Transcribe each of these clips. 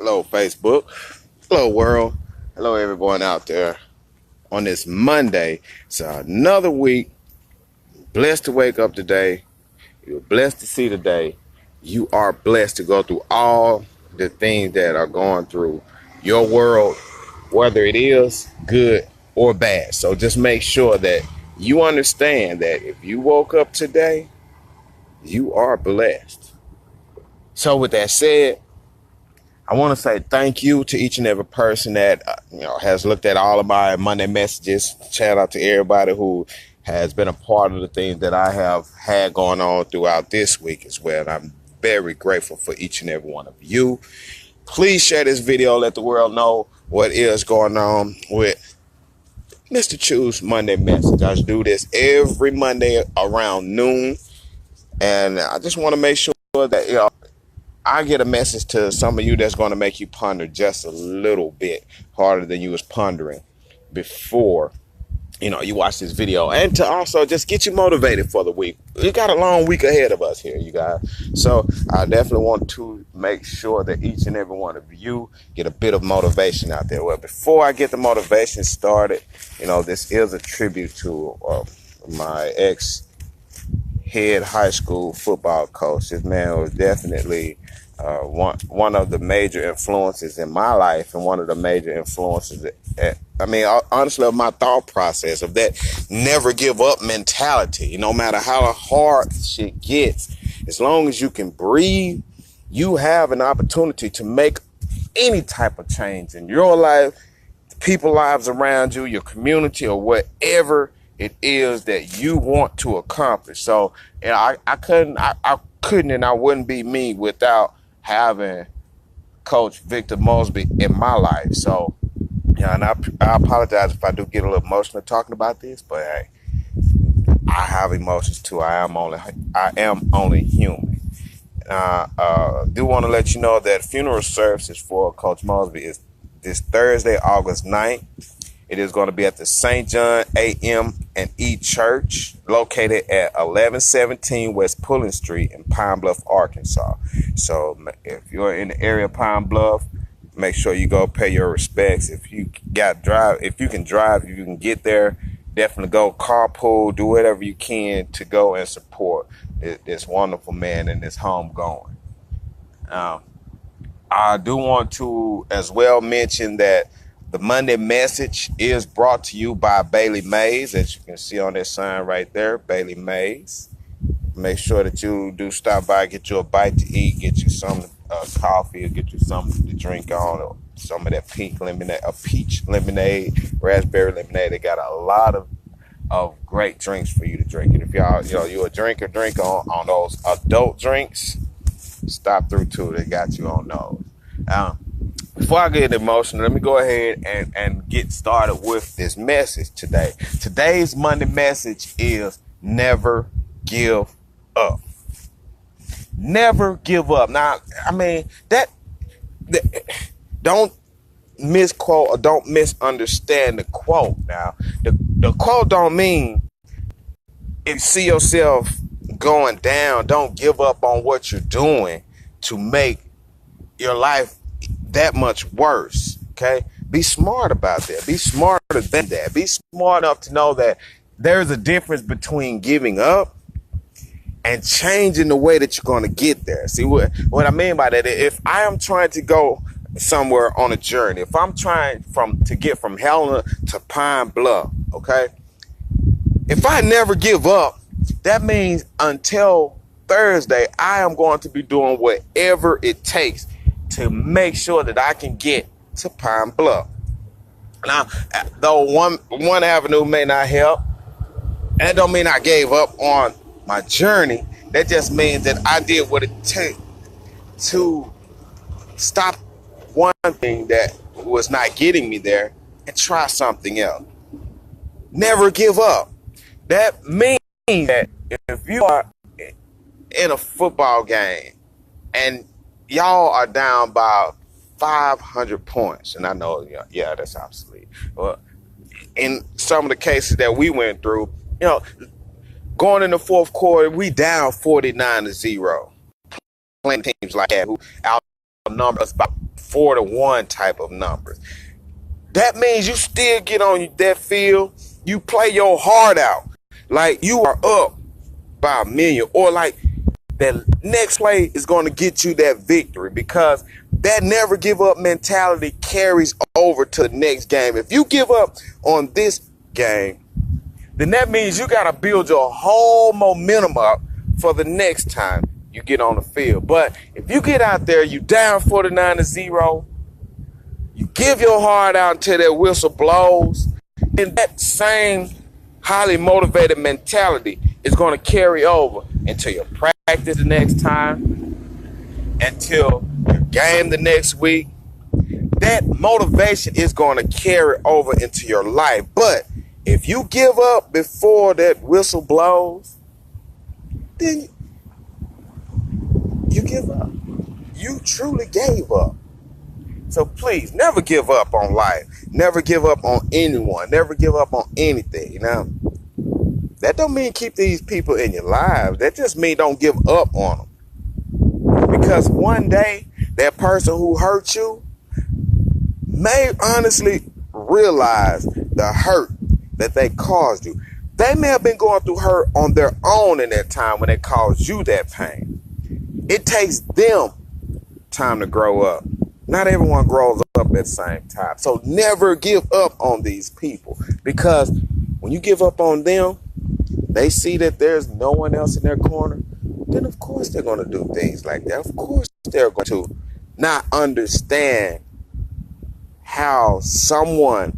Hello, Facebook. Hello, world. Hello, everyone out there on this Monday. It's another week. Blessed to wake up today. You're blessed to see today. You are blessed to go through all the things that are going through your world, whether it is good or bad. So just make sure that you understand that if you woke up today, you are blessed. So with that said, I want to say thank you to each and every person that has looked at all of my Monday messages. Shout out to everybody who has been a part of the things that I have had going on throughout this week as well. And I'm very grateful for each and every one of you. Please share this video. Let the world know what is going on with Mystachoo's Monday message. I do this every Monday around noon. And I just want to make sure that, I get a message to some of you that's going to make you ponder just a little bit harder than you was pondering before, you watch this video, and to also just get you motivated for the week. We got a long week ahead of us here, you guys. So I definitely want to make sure that each and every one of you get a bit of motivation out there. Well, before I get the motivation started, this is a tribute to my head high school football coach. This man was definitely one of the major influences in my life, and one of the major influences honestly, of my thought process, of that never give up mentality. No matter how hard shit gets, as long as you can breathe, you have an opportunity to make any type of change in your life, the people's lives around you, your community, or whatever it is that you want to accomplish. So, I couldn't and I wouldn't be me without having Coach Victor Mosby in my life. So, and I apologize if I do get a little emotional talking about this, but hey, I have emotions too. I am only human. Do want to let you know that funeral services for Coach Mosby is this Thursday, August 9th. It is going to be at the St. John A.M. and E Church, located at 1117 West Pullen Street in Pine Bluff, Arkansas. So if you're in the area of Pine Bluff, make sure you go pay your respects. If you can drive, if you can get there, definitely go carpool, do whatever you can to go and support this wonderful man and this homegoing. I do want to as well mention that the Monday message is brought to you by Bailey Mays, as you can see on that sign right there, Bailey Mays. Make sure that you do stop by, get you a bite to eat, get you some coffee, or get you something to drink on, or some of that pink lemonade, a peach lemonade, raspberry lemonade. They got a lot of great drinks for you to drink. And if you're a drinker on those adult drinks, stop through too. They got you on those. Before I get emotional, let me go ahead and get started with this message today. Today's Monday message is never give up. Never give up. Now, don't misquote or don't misunderstand the quote. Now, the quote don't mean if you see yourself going down, don't give up on what you're doing to make your life that much worse. Okay, be smart about that. Be smarter than that. Be smart enough to know that there's a difference between giving up and changing the way that you're going to get there. See what I mean by that? If I am trying to go somewhere on a journey, if I'm trying to get from Helena to Pine Bluff, okay, if I never give up, that means until Thursday, I am going to be doing whatever it takes to make sure that I can get to Pine Bluff. Now, though one avenue may not help, that don't mean I gave up on my journey. That just means that I did what it takes to stop one thing that was not getting me there and try something else. Never give up. That means that if you are in a football game and y'all are down by 500 points, and I know, yeah, that's obsolete. But in some of the cases that we went through, going in the fourth quarter, we down 49-0. Playing teams like that who outnumber us by 4-1 type of numbers. That means you still get on that field, you play your heart out, like you are up by 1,000,000, or like that next play is going to get you that victory, because that never give up mentality carries over to the next game. If you give up on this game, then that means you got to build your whole momentum up for the next time you get on the field. But if you get out there, you down 49-0, you give your heart out until that whistle blows, then that same highly motivated mentality is going to carry over into your practice the next time, until your game the next week. That motivation is going to carry over into your life. But if you give up before that whistle blows, then you give up. You truly gave up. So please, never give up on life. Never give up on anyone. Never give up on anything. Now, that don't mean keep these people in your lives. That just mean don't give up on them. Because one day, that person who hurt you may honestly realize the hurt that they caused you. They may have been going through hurt on their own in that time when they caused you that pain. It takes them time to grow up. Not everyone grows up at the same time. So never give up on these people, because when you give up on them, they see that there's no one else in their corner. Then of course they're going to do things like that. Of course they're going to not understand how someone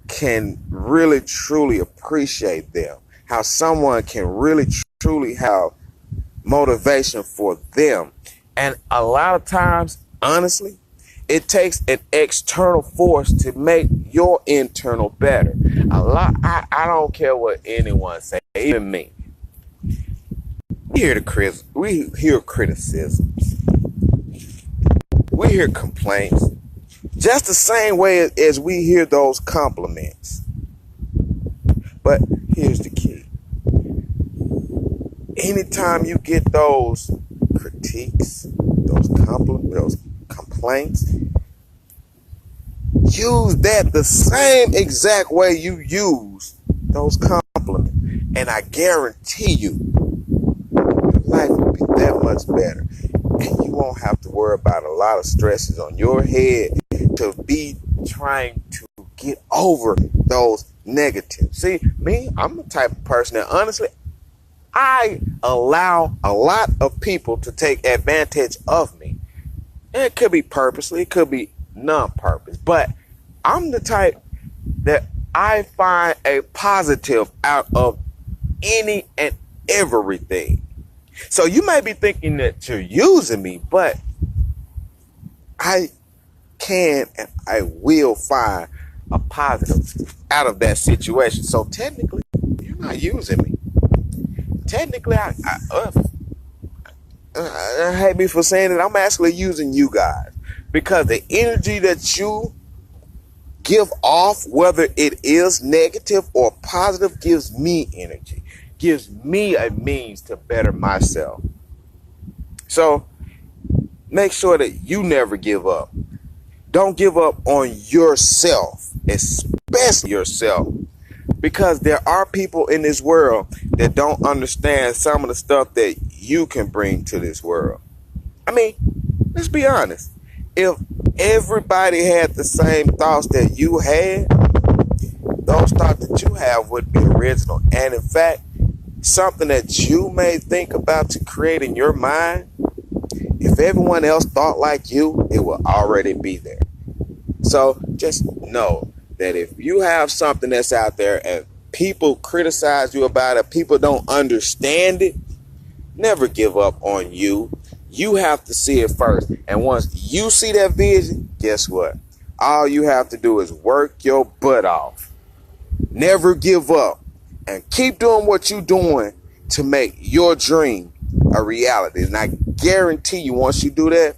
can really truly appreciate them, how someone can really truly have motivation for them. And a lot of times, honestly, it takes an external force to make your internal better. I don't care what anyone say, even me. We hear criticisms. We hear complaints. Just the same way as we hear those compliments. But here's the key. Anytime you get those critiques, those complaints, use that the same exact way you use those compliments, and I guarantee you, life will be that much better, and you won't have to worry about a lot of stresses on your head to be trying to get over those negatives. See, me, I'm the type of person that honestly, I allow a lot of people to take advantage of me. And it could be purposely, it could be non-purpose, but I'm the type that I find a positive out of any and everything. So you may be thinking that you're using me, but I can and I will find a positive out of that situation. So technically, you're not using me. Technically, I hate me for saying it, I'm actually using you guys, because the energy that you give off, whether it is negative or positive, gives me energy, gives me a means to better myself. So make sure that you never give up. Don't give up on yourself, especially yourself, because there are people in this world that don't understand some of the stuff that you can bring to this world. I mean, let's be honest. If everybody had the same thoughts that you had, those thoughts that you have would be original. And in fact, something that you may think about to create in your mind, if everyone else thought like you, it will already be there. So just know that if you have something that's out there and people criticize you about it, people don't understand it, never give up on you. You have to see it first. And once you see that vision, guess what? All you have to do is work your butt off. Never give up. And keep doing what you're doing to make your dream a reality. And I guarantee you, once you do that,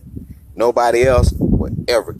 nobody else will ever